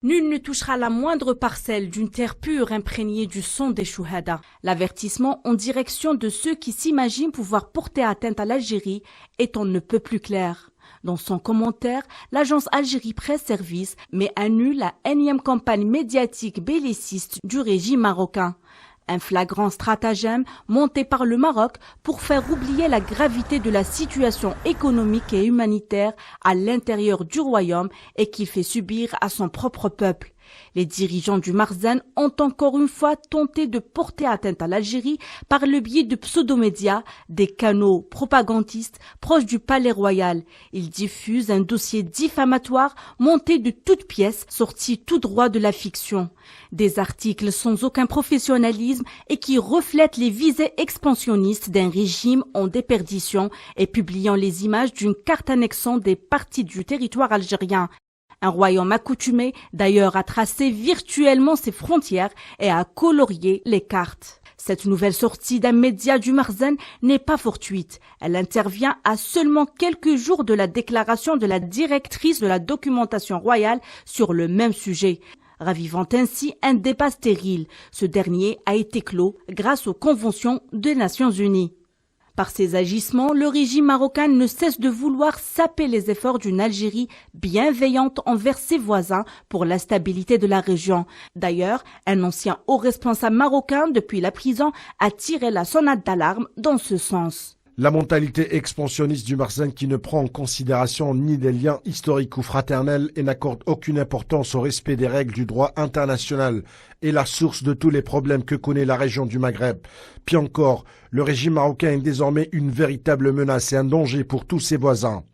Nul ne touchera la moindre parcelle d'une terre pure imprégnée du sang des chouhada. L'avertissement en direction de ceux qui s'imaginent pouvoir porter atteinte à l'Algérie est on ne peut plus clair. Dans son commentaire, l'agence Algérie Presse Service met à nu la énième campagne médiatique belliciste du régime marocain. Un flagrant stratagème monté par le Maroc pour faire oublier la gravité de la situation économique et humanitaire à l'intérieur du royaume et qu'il fait subir à son propre peuple. Les dirigeants du Marzen ont encore une fois tenté de porter atteinte à l'Algérie par le biais de pseudomédias, des canaux propagandistes proches du palais royal. Ils diffusent un dossier diffamatoire monté de toutes pièces, sorti tout droit de la fiction. Des articles sans aucun professionnalisme et qui reflètent les visées expansionnistes d'un régime en déperdition et publiant les images d'une carte annexant des parties du territoire algérien. Un royaume accoutumé d'ailleurs à tracer virtuellement ses frontières et à colorier les cartes. Cette nouvelle sortie d'un média du Marzen n'est pas fortuite. Elle intervient à seulement quelques jours de la déclaration de la directrice de la documentation royale sur le même sujet, ravivant ainsi un débat stérile. Ce dernier a été clos grâce aux conventions des Nations Unies. Par ses agissements, le régime marocain ne cesse de vouloir saper les efforts d'une Algérie bienveillante envers ses voisins pour la stabilité de la région. D'ailleurs, un ancien haut responsable marocain depuis la prison a tiré la sonnette d'alarme dans ce sens. La mentalité expansionniste du Marzen qui ne prend en considération ni des liens historiques ou fraternels et n'accorde aucune importance au respect des règles du droit international est la source de tous les problèmes que connaît la région du Maghreb. Puis encore, le régime marocain est désormais une véritable menace et un danger pour tous ses voisins.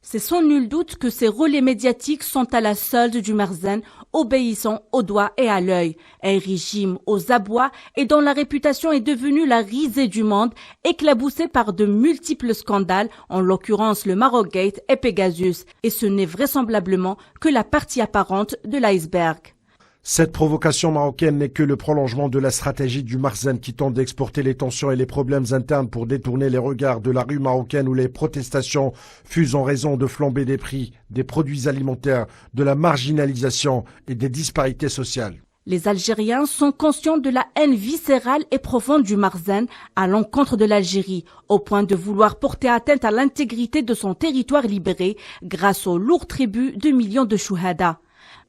C'est sans nul doute que ces relais médiatiques sont à la solde du Marzen, obéissant au doigt et à l'œil. Un régime aux abois et dont la réputation est devenue la risée du monde, éclaboussé par de multiples scandales, en l'occurrence le Marocgate et Pegasus. Et ce n'est vraisemblablement que la partie apparente de l'iceberg. Cette provocation marocaine n'est que le prolongement de la stratégie du Marzen qui tente d'exporter les tensions et les problèmes internes pour détourner les regards de la rue marocaine où les protestations fusent en raison de flambées des prix, des produits alimentaires, de la marginalisation et des disparités sociales. Les Algériens sont conscients de la haine viscérale et profonde du Marzen à l'encontre de l'Algérie, au point de vouloir porter atteinte à l'intégrité de son territoire libéré grâce au lourd tribut de millions de chouhada.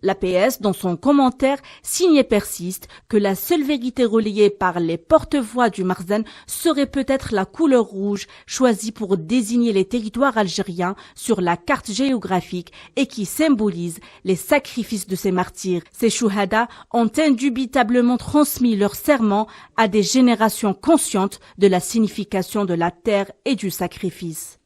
L'APS, dans son commentaire, signe et persiste que la seule vérité relayée par les porte-voix du Marzen serait peut-être la couleur rouge choisie pour désigner les territoires algériens sur la carte géographique et qui symbolise les sacrifices de ces martyrs. Ces chouhada ont indubitablement transmis leur serment à des générations conscientes de la signification de la terre et du sacrifice.